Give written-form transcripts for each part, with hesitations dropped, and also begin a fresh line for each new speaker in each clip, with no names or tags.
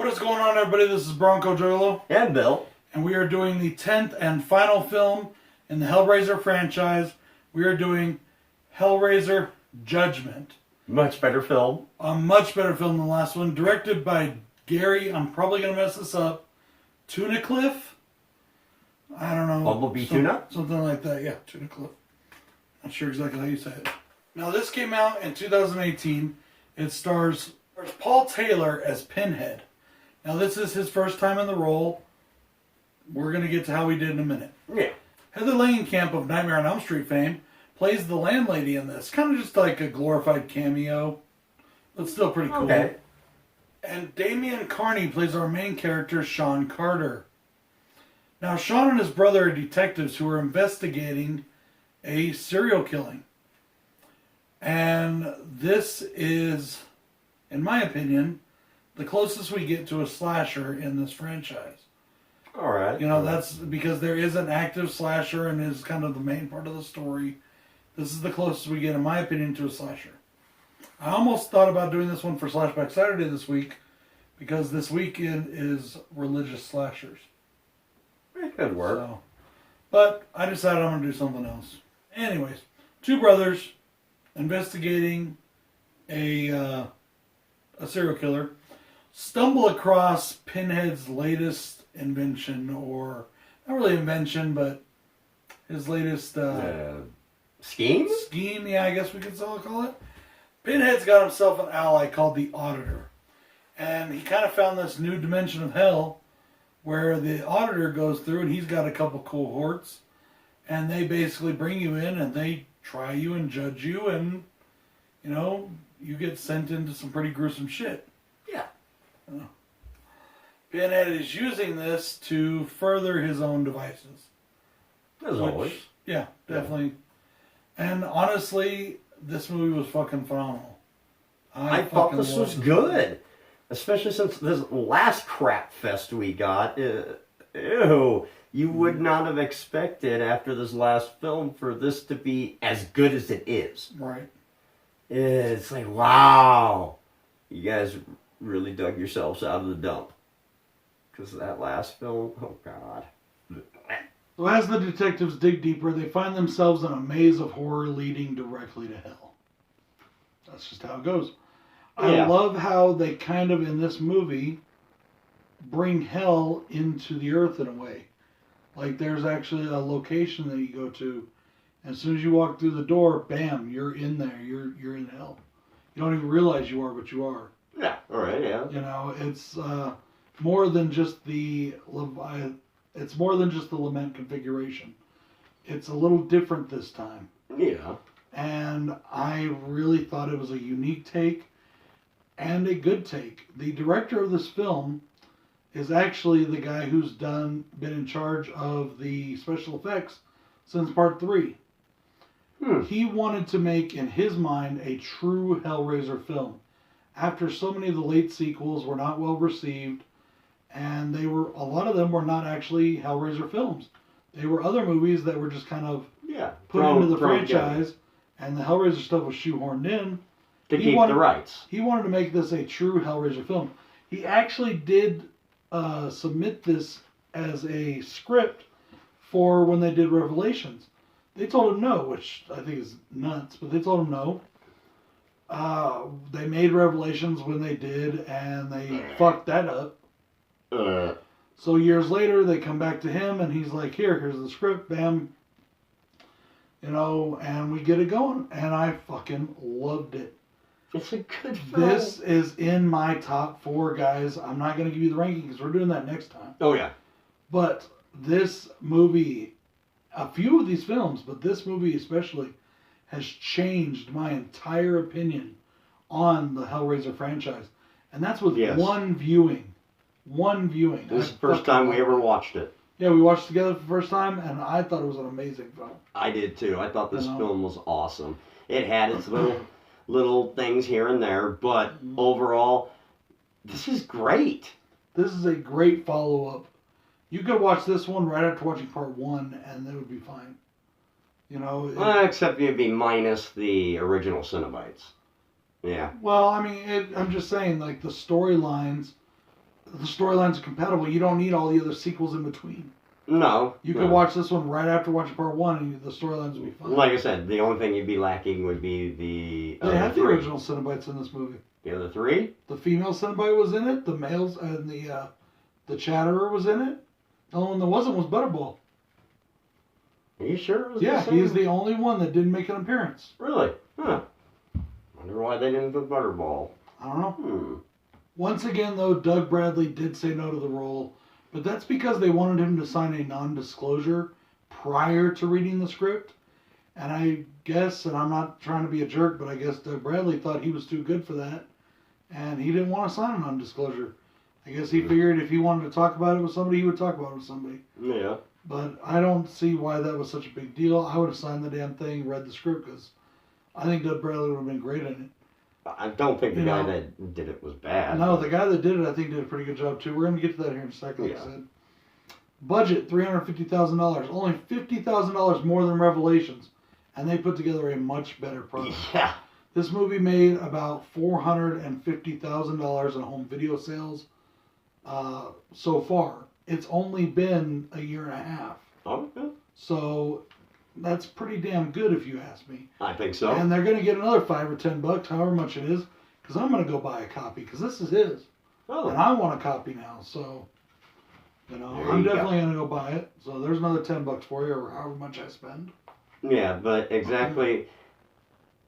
What is going on, everybody? This is BroncoJuggalo.
And Bill.
And we are doing the 10th and final film in the Hellraiser franchise. We are doing Hellraiser Judgement.
Much better film.
A much better film than the last one. Directed by Gary, I'm probably going to mess this up, Tunnicliffe? I don't know.
Bumblebee Tuna?
Something like that, yeah, Tunnicliffe. Not sure exactly how you say it. Now, this came out in 2018. It stars Paul Taylor as Pinhead. Now, this is his first time in the role. We're going to get to how he did in a minute.
Yeah.
Heather Langenkamp of Nightmare on Elm Street fame plays the landlady in this. Kind of just like a glorified cameo, but still pretty cool.
Okay.
And Damian Carney plays our main character, Sean Carter. Now, Sean and his brother are detectives who are investigating a serial killing. And this is, in my opinion, the closest we get to a slasher in this franchise.
All right.
You know, that's because there is an active slasher and is kind of the main part of the story. This is the closest we get, in my opinion, to a slasher. I almost thought about doing this one for Slashback Saturday this week because this weekend is religious slashers.
It could work.
So, but I decided I'm going to do something else. Anyways, two brothers investigating a serial killer stumble across Pinhead's latest invention, or not really invention, but his latest
scheme?
Scheme, yeah, I guess we could still call it. Pinhead's got himself an ally called the Auditor. And he kind of found this new dimension of hell where the Auditor goes through and he's got a couple cohorts. And they basically bring you in and they try you and judge you and, you know, you get sent into some pretty gruesome shit.
Yeah.
Pinhead is using this to further his own devices.
As always.
Yeah, definitely. Yeah. And honestly, this movie was fucking phenomenal.
I thought this was good. Especially since this last crap fest we got. Ew. You would not have expected after this last film for this to be as good as it is.
Right.
It's like, wow. You guys really dug yourselves out of the dump. Because that last film, oh God.
So as the detectives dig deeper, they find themselves in a maze of horror leading directly to hell. That's just how it goes. I love how they kind of, in this movie, bring hell into the earth in a way. Like, there's actually a location that you go to, and as soon as you walk through the door, bam, you're in there. You're in hell. You don't even realize you are, but you are.
Yeah, all right, yeah.
You know, it's more than just the lament configuration. It's a little different this time.
Yeah.
And I really thought it was a unique take and a good take. The director of this film is actually the guy who's been in charge of the special effects since part 3. He wanted to make, in his mind, a true Hellraiser film. After so many of the late sequels were not well received, and a lot of them were not actually Hellraiser films. They were other movies that were just kind of put into the franchise, and the Hellraiser stuff was shoehorned in.
To keep the rights.
He wanted to make this a true Hellraiser film. He actually did submit this as a script for when they did Revelations. They told him no, which I think is nuts, but they told him no. They made Revelations when they did, and they fucked that up. So years later, they come back to him, and he's like, here's the script, bam. You know, and we get it going. And I fucking loved it.
It's a good film.
This is in my top 4, guys. I'm not going to give you the ranking because we're doing that next time.
Oh, yeah.
But this movie, a few of these films, but this movie especially, has changed my entire opinion on the Hellraiser franchise. And that's with one viewing. One viewing.
This is the first time we ever watched it.
Yeah, we watched it together for the first time, and I thought it was an amazing film.
I did, too. I thought this film was awesome. It had its little things here and there, but overall, this is great.
This is a great follow-up. You could watch this one right after watching part 1, and it would be fine. You know,
except you'd be minus the original Cenobites. Yeah.
Well, I mean, I'm just saying, like, the storylines, the storylines are compatible. You don't need all the other sequels in between.
No.
You could watch this one right after watching part 1 and the storylines would be fine.
Like I said, the only thing you'd be lacking would be the
They had the original Cenobites in this movie.
The other 3?
The female Cenobite was in it, the males, and the Chatterer was in it. The only one that wasn't was Butterball.
Are you sure it was
Yeah,
the same?
he's the only one that didn't make an appearance.
Really? Huh. Wonder why they didn't put Butterball.
I don't know. Once again, though, Doug Bradley did say no to the role, but that's because they wanted him to sign a non-disclosure prior to reading the script. And I guess, and I'm not trying to be a jerk, but I guess Doug Bradley thought he was too good for that, and he didn't want to sign a non-disclosure. I guess he figured if he wanted to talk about it with somebody, he would talk about it with somebody.
Yeah.
But I don't see why that was such a big deal. I would have signed the damn thing, read the script, because I think Doug Bradley would have been great in it.
I don't think the guy that did it was bad.
No, the guy that did it, I think, did a pretty good job, too. We're going to get to that here in a second, like I said. Budget, $350,000. Only $50,000 more than Revelations. And they put together a much better product.
Yeah.
This movie made about $450,000 in home video sales so far. It's only been a year and a half.
Okay.
So that's pretty damn good if you ask me.
I think so.
And they're going to get another $5 or $10, however much it is, because I'm going to go buy a copy, because this is his.
Oh.
And I want a copy now, so, I'm definitely going to go buy it. So there's another $10 for you, or however much I spend.
Yeah, but exactly,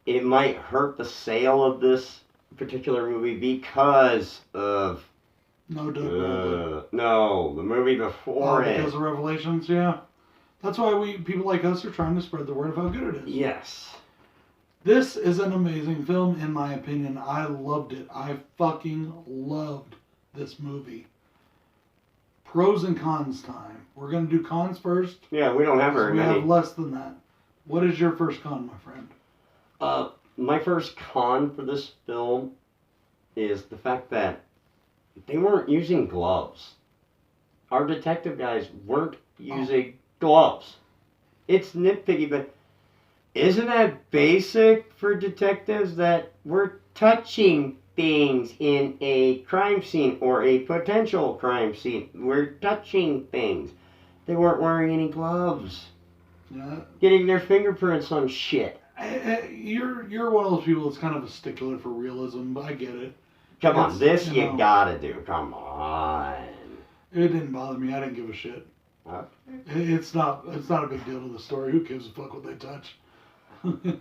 it might hurt the sale of this particular movie because of...
No, Doug Bradley.
No, the movie before it.
Because of Revelations, yeah. That's why people like us are trying to spread the word of how good it is.
Yes.
This is an amazing film, in my opinion. I loved it. I fucking loved this movie. Pros and cons time. We're going to do cons first.
Yeah, we don't have very many.
We have less than that. What is your first con, my friend?
My first con for this film is the fact that they weren't using gloves. Our detective guys weren't using gloves. It's nitpicky, but isn't that basic for detectives that we're touching things in a crime scene or a potential crime scene? We're touching things. They weren't wearing any gloves.
Yeah.
Getting their fingerprints on shit.
You're one of those people that's kind of a stickler for realism, but I get it.
Come on, this you gotta do. Come on.
It didn't bother me. I didn't give a shit.
Okay.
It's not a big deal to the story. Who gives a fuck what they touch? If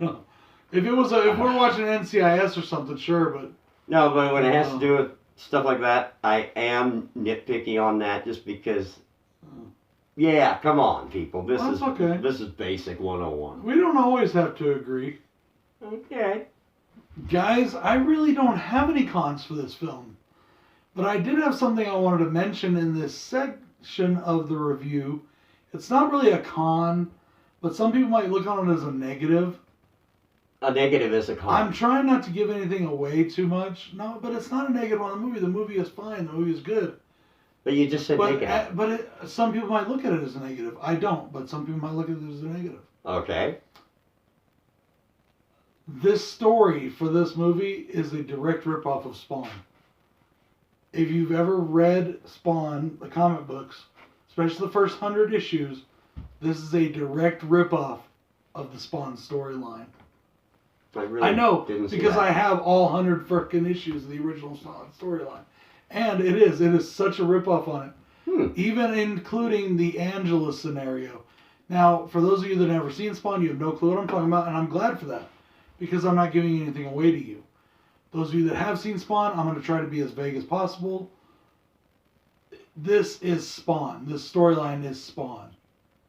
we're watching NCIS or something, sure, but
no. But when it has to do with stuff like that, I am nitpicky on that, just because. Yeah, come on, people. This is basic 101.
We don't always have to agree.
Okay.
Guys, I really don't have any cons for this film. But I did have something I wanted to mention in this section of the review. It's not really a con, but some people might look on it as a negative.
A negative is a con.
I'm trying not to give anything away too much. No, but it's not a negative on the movie. The movie is fine. The movie is good.
But you just said negative.
But some people might look at it as a negative. I don't, but some people might look at it as a negative.
Okay.
This story for this movie is a direct ripoff of Spawn. If you've ever read Spawn, the comic books, especially the first 100 issues, this is a direct ripoff of the Spawn storyline. I know, because I have all 100 frickin' issues of the original Spawn storyline. And it is such a ripoff on it. Even including the Angela scenario. Now, for those of you that have never seen Spawn, you have no clue what I'm talking about, and I'm glad for that. Because I'm not giving anything away to you. Those of you that have seen Spawn, I'm going to try to be as vague as possible. This is Spawn. This storyline is Spawn.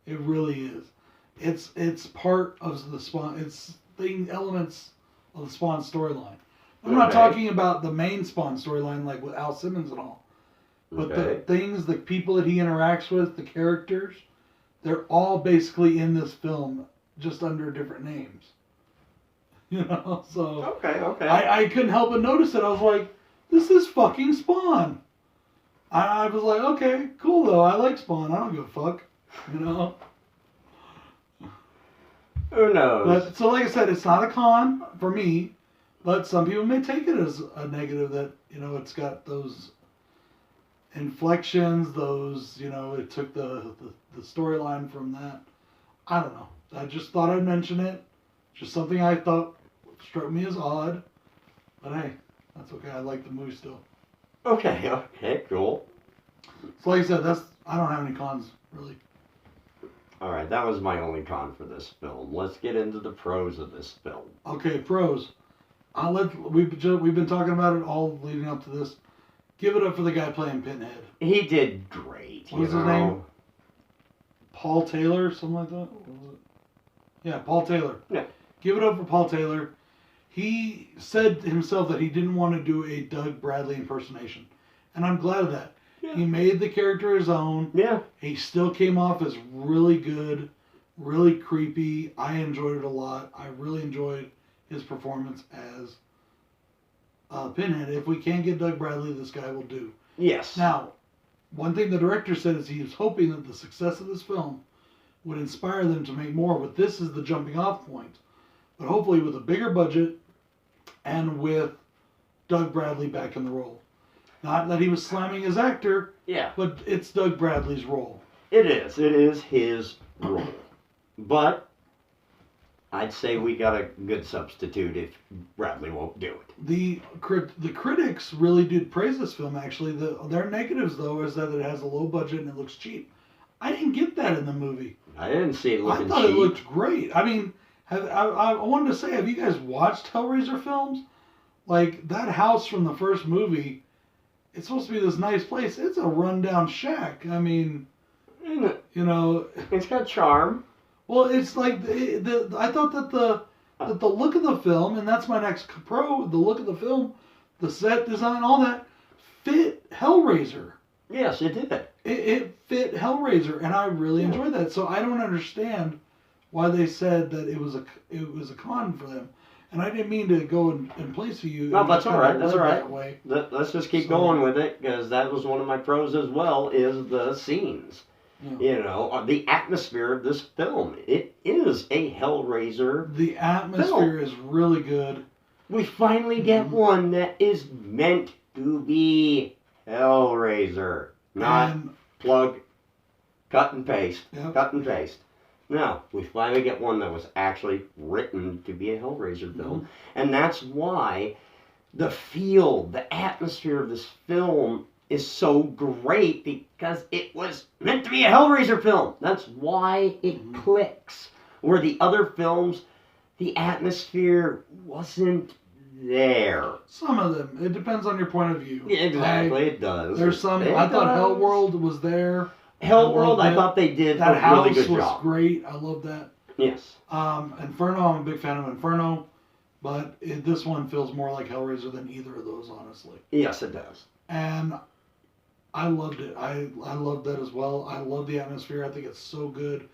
It really is. It's part of the Spawn. It's the elements of the Spawn storyline. I'm not talking about the main Spawn storyline like with Al Simmons and all. But the things, the people that he interacts with, the characters, they're all basically in this film just under different names. So
okay.
I couldn't help but notice it. I was like, this is fucking Spawn. I was like, okay, cool though. I like Spawn. I don't give a fuck.
Who knows?
But, so like I said, it's not a con for me, but some people may take it as a negative that, it's got those inflections, those, you know, it took the storyline from that. I don't know. I just thought I'd mention it. Just something I thought struck me as odd. But hey, that's okay. I like the movie still.
Okay, cool.
So like I said, I don't have any cons, really.
Alright, that was my only con for this film. Let's get into the pros of this film.
Okay, pros. We've been talking about it all leading up to this. Give it up for the guy playing Pinhead.
He did great.
What was his name? Paul Taylor, something like that? What was it? Yeah, Paul Taylor.
Yeah.
Give it up for Paul Taylor. He said himself that he didn't want to do a Doug Bradley impersonation. And I'm glad of that. Yeah. He made the character his own.
Yeah.
He still came off as really good, really creepy. I enjoyed it a lot. I really enjoyed his performance as Pinhead. If we can't get Doug Bradley, this guy will do.
Yes.
Now, one thing the director said is he was hoping that the success of this film would inspire them to make more, but this is the jumping off point. But hopefully with a bigger budget and with Doug Bradley back in the role. Not that he was slamming his actor,
yeah,
but it's Doug Bradley's role.
It is his role. But I'd say we got a good substitute if Bradley won't do it.
The critics really did praise this film, actually. Their negatives, though, is that it has a low budget and it looks cheap. I didn't get that in the movie.
I didn't see it looking cheap.
I thought it looked great. I mean, I wanted to say, have you guys watched Hellraiser films? Like, that house from the first movie, it's supposed to be this nice place. It's a rundown shack. I mean, you know...
It's got charm.
Well, it's like, I thought that the look of the film, and that's my next pro, the look of the film, the set design, all that, fit Hellraiser.
Yes, it did.
It fit Hellraiser, and I really enjoyed that. So I don't understand why they said that it was a con for them. And I didn't mean to go and place you.
No, that's all right. That's all right.
That way.
Let's just keep going with it, because that was one of my pros as well, is the scenes. Yeah. You know, the atmosphere of this film. It is a Hellraiser.
The atmosphere is really good.
We finally get one that is meant to be Hellraiser, not plug, cut and paste, cut and paste. No, we finally get one that was actually written to be a Hellraiser film. And that's why the feel, the atmosphere of this film is so great, because it was meant to be a Hellraiser film. That's why it clicks. Where the other films, the atmosphere wasn't there.
Some of them. It depends on your point of view.
Yeah, exactly, it does.
There's some. I thought Hellworld was there.
Hellworld, I thought they did
that
a really good job.
That house was great. I love that.
Yes.
Inferno, I'm a big fan of Inferno, but this one feels more like Hellraiser than either of those, honestly.
Yes, it does.
And I loved it. I loved that as well. I love the atmosphere. I think it's so good.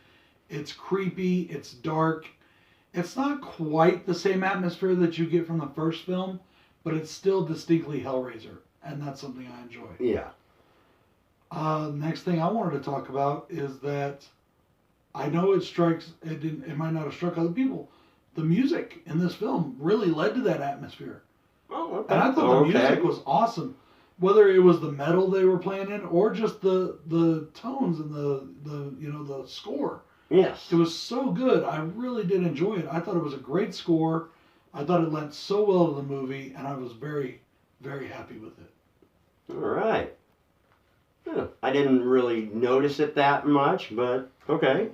It's creepy. It's dark. It's not quite the same atmosphere that you get from the first film, but it's still distinctly Hellraiser, and that's something I enjoy.
Yeah.
Next thing I wanted to talk about is that I know it might not have struck other people. The music in this film really led to that atmosphere.
Oh, okay.
And I thought the music was awesome. Whether it was the metal they were playing in or just the tones and the score.
Yes.
It was so good. I really did enjoy it. I thought it was a great score. I thought it lent so well to the movie, and I was very, very happy with it.
All right. I didn't really notice it that much, but okay.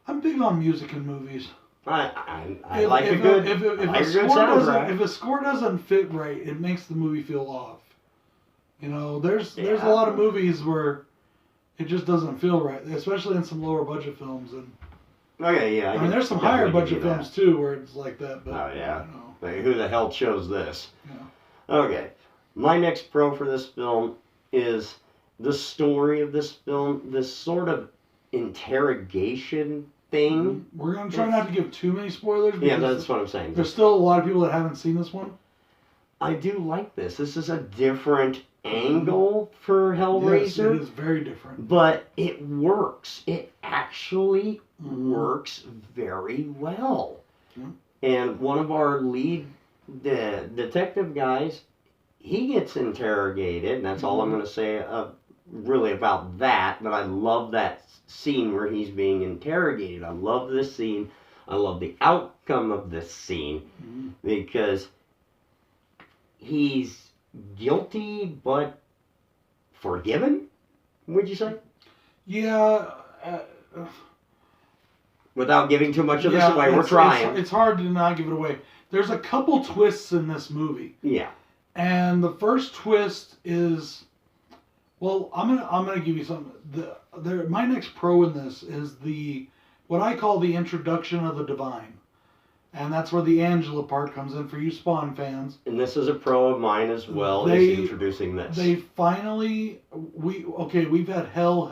I'm big on music in movies.
I like a good soundtrack.
If a score doesn't fit right, it makes the movie feel off. You know, there's a lot of movies where it just doesn't feel right, especially in some lower budget films. And
okay, yeah.
I mean, there's some higher budget films too where it's like that. But,
oh yeah.
You know.
Like, who the hell chose this?
Yeah.
Okay, my next pro for this film is the story of this film. This sort of interrogation thing.
We're gonna try not to give too many spoilers.
Yeah, that's what I'm saying.
There's still a lot of people that haven't seen this one.
I do like this. This is a different angle for Hellraiser. Yes, it
is very different.
But it works. It actually works very well. And one of our lead detective guys, he gets interrogated, and that's all I'm going to say really about that. But I love that scene where he's being interrogated. I love this scene. I love the outcome of this scene because he's guilty but forgiven, would you say?
Yeah.
Without giving too much of this away, we're trying.
It's hard to not give it away. There's a couple twists in this movie.
Yeah.
And the first twist is, well, I'm gonna give you something. My next pro in this is what I call the introduction of the divine, and that's where the Angela part comes in for you Spawn fans.
And this is a pro of mine as well. Is introducing this.
They finally we've had hell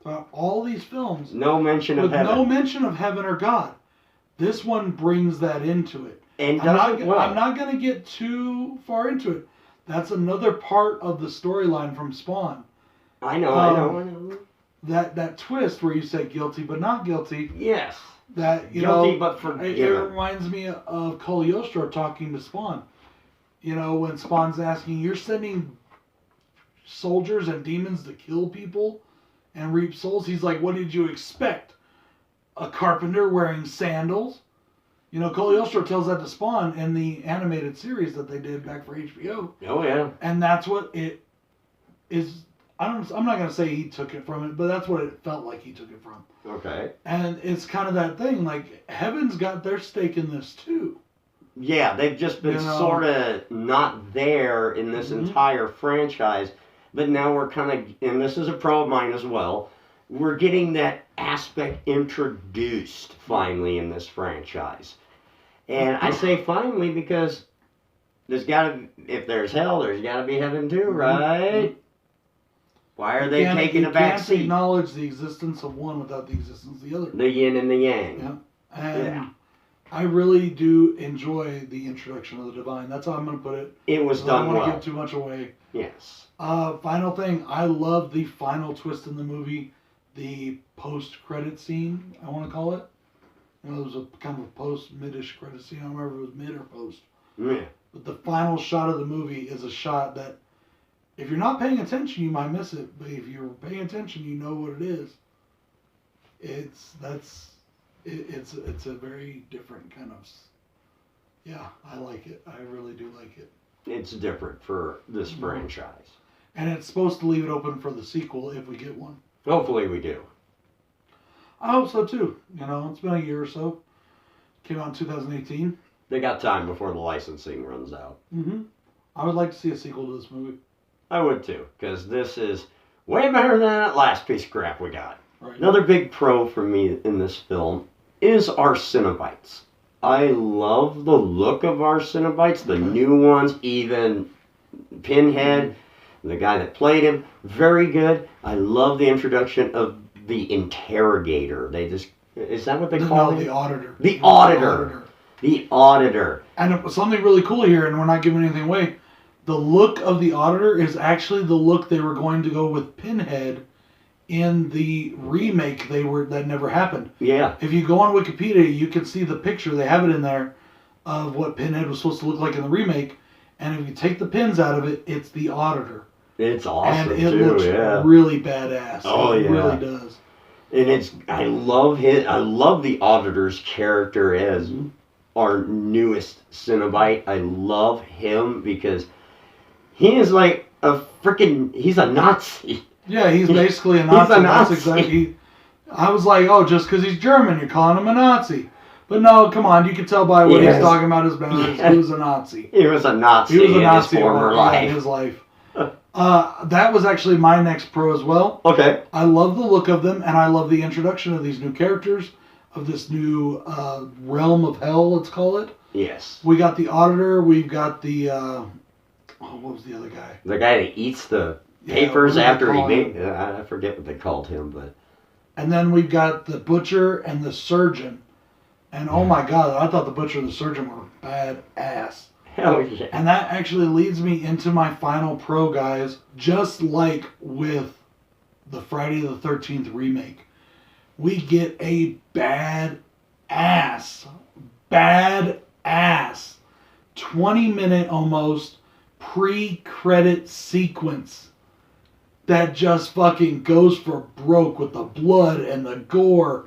throughout all these films.
No mention of heaven.
No mention of heaven or God. This one brings that into it.
And
I'm not going to get too far into it. That's another part of the storyline from Spawn.
I know.
That twist where you say guilty but not guilty.
Yes.
That
guilty but forgiven.
It reminds me of Cagliostro talking to Spawn. When Spawn's asking, "You're sending soldiers and demons to kill people and reap souls?" He's like, "What did you expect? A carpenter wearing sandals?" Cagliostro tells that to Spawn in the animated series that they did back for HBO.
Oh, yeah.
And that's what it is. I'm not going to say he took it from it, but that's what it felt like he took it from.
Okay.
And it's kind of that thing, like, Heaven's got their stake in this, too.
Yeah, they've just been sort of not there in this entire franchise. But now we're kind of, and this is a pro of mine as well, we're getting that aspect introduced finally in this franchise. And I say finally because if there's hell, there's got to be heaven too, right? Why are they taking a back seat?
You can't acknowledge the existence of one without the existence of the other.
The yin and the yang.
Yeah. And I really do enjoy the introduction of the divine. That's how I'm going to put it.
It was done well.
I don't want to give too much away.
Yes.
Final thing, I love the final twist in the movie. The post-credit scene, I want to call it. It was a kind of a post-mid-ish credit scene. I don't remember if it was mid or post.
Yeah.
But the final shot of the movie is a shot that, if you're not paying attention, you might miss it. But if you're paying attention, you know what it is. It's a very different kind of. Yeah, I like it. I really do like it.
It's different for this franchise.
And it's supposed to leave it open for the sequel if we get one.
Hopefully we do.
I hope so too. It's been a year or so. Came out in 2018.
They got time before the licensing runs out.
I would like to see a sequel to this movie.
I would too, because this is way better than that last piece of crap we got.
Right.
Another big pro for me in this film is our Cenobites. I love the look of our Cenobites, the new ones, even Pinhead, the guy that played him, very good. I love the introduction of the interrogator. Is that what they call him?
The auditor.
The auditor. The auditor.
And it was something really cool here, and we're not giving anything away. The look of the auditor is actually the look they were going to go with Pinhead in the remake that never happened.
Yeah.
If you go on Wikipedia, you can see the picture. They have it in there of what Pinhead was supposed to look like in the remake. And if you take the pins out of it, it's the auditor.
It's awesome,
and it looks really badass.
Oh,
it really does.
And I love the auditor's character as our newest Cenobite. I love him because he is like he's a Nazi.
Yeah, he's basically a Nazi.
He's a Nazi.
That's exactly. I was like, oh, just because he's German, you're calling him a Nazi. But no, come on, you can tell by what he's talking about his badges. He was a Nazi.
He was a Nazi.
He was a Nazi
in his former life.
In his life. That was actually my next pro as well.
Okay.
I love the look of them, and I love the introduction of these new characters, of this new realm of hell, let's call it.
Yes.
We got the auditor. We've got the what was the other guy?
The guy that eats the papers after he made. I forget what they called him, but.
And then we've got the butcher and the surgeon, and oh my God, I thought the butcher and the surgeon were badass.
Hell yeah.
And that actually leads me into my final pro, guys. Just like with the Friday the 13th remake, we get a badass 20-minute almost pre-credit sequence that just fucking goes for broke with the blood and the gore.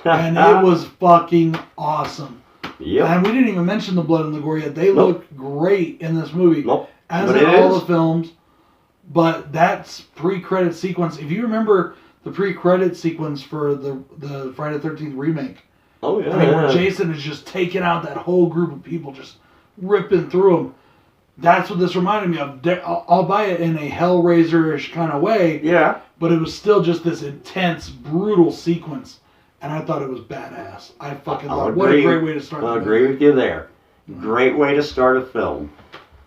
And it was fucking awesome.
Yep.
And we didn't even mention the blood and the gore yet. They look great in this movie. As in all the films. But that's pre-credit sequence. If you remember the pre-credit sequence for the Friday the 13th remake.
Oh, yeah.
I mean, where Jason is just taking out that whole group of people, just ripping through them. That's what this reminded me of. I'll buy it in a Hellraiser-ish kind of way.
Yeah.
But it was still just this intense, brutal sequence. And I thought it was badass. I fucking love it. What a great way to start.
I'll agree with you there. Great way to start a film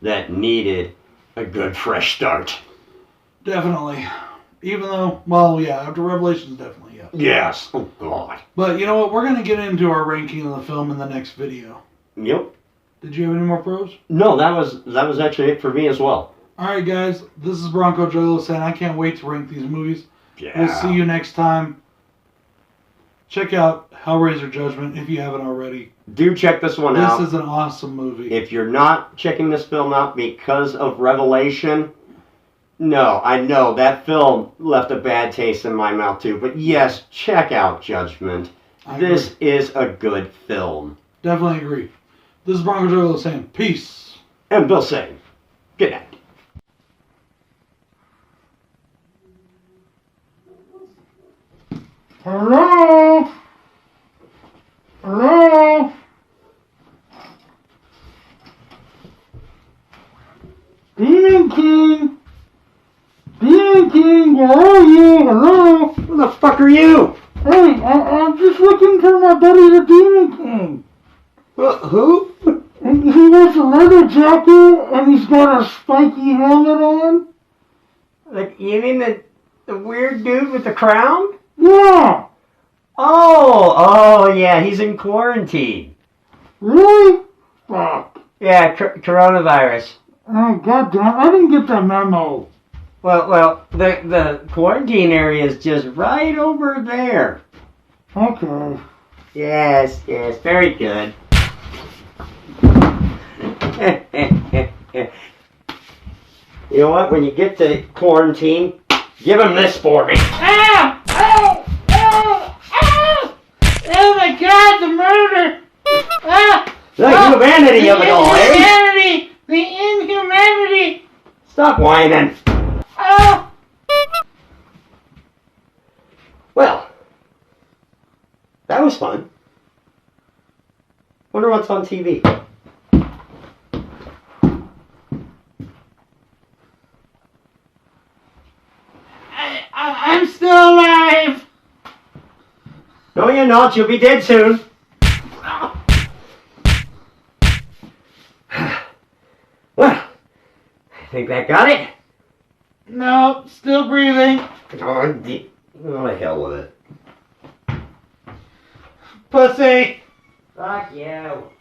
that needed a good fresh start.
Definitely. Even though, well, yeah, after Revelations, definitely, yeah.
Yes. Oh, God.
But you know what? We're going to get into our ranking of the film in the next video.
Yep.
Did you have any more pros?
No, that was actually it for me as well.
All right, guys. This is BroncoJuggalo saying I can't wait to rank these movies.
Yeah.
We'll see you next time. Check out Hellraiser Judgment if you haven't already.
Do check this one out.
This is an awesome movie.
If you're not checking this film out because of Revelation, no, I know that film left a bad taste in my mouth too. But yes, check out Judgment. This is a good film.
Definitely agree. This is BroncoJuggalo saying peace.
And Bill saying good night.
Hello? Hello? Demon King? Demon King, where are you? Hello?
Who the fuck are you?
Hey, I'm just looking for my buddy the Demon King.
Who?
He wears a leather jacket and he's got a spiky helmet on.
Like, you mean the weird dude with the crown?
Yeah.
Oh, yeah, he's in quarantine.
Really? Fuck.
Yeah, coronavirus.
Oh, goddamn. I didn't get that memo.
Well, the quarantine area is just right over there.
Okay.
Yes, very good. You know what? When you get to quarantine, give him this for me.
Ah! Oh! Oh! Oh! Oh my God! The murder! Ah!
The humanity of it all, eh?
Inhumanity! The inhumanity!
Stop whining.
Oh!
Well, that was fun. Wonder what's on TV.
I'm still alive!
No, you're not. You'll be dead soon. Well, I think that got it.
No, still breathing.
Oh, the hell with it.
Pussy!
Fuck you.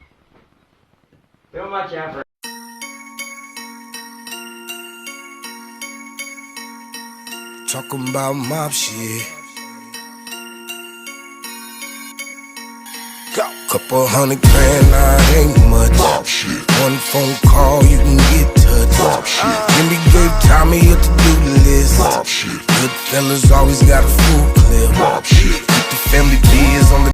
Too much effort.
Talking about mob shit. Couple $100 grand, nah, it ain't much. Mob shit. One phone call, you can get touched. Mob shit. Then we gave Tommy a to-do list. Mob shit. Good fellas always got a full clip. Mob shit. Keep the family biz on the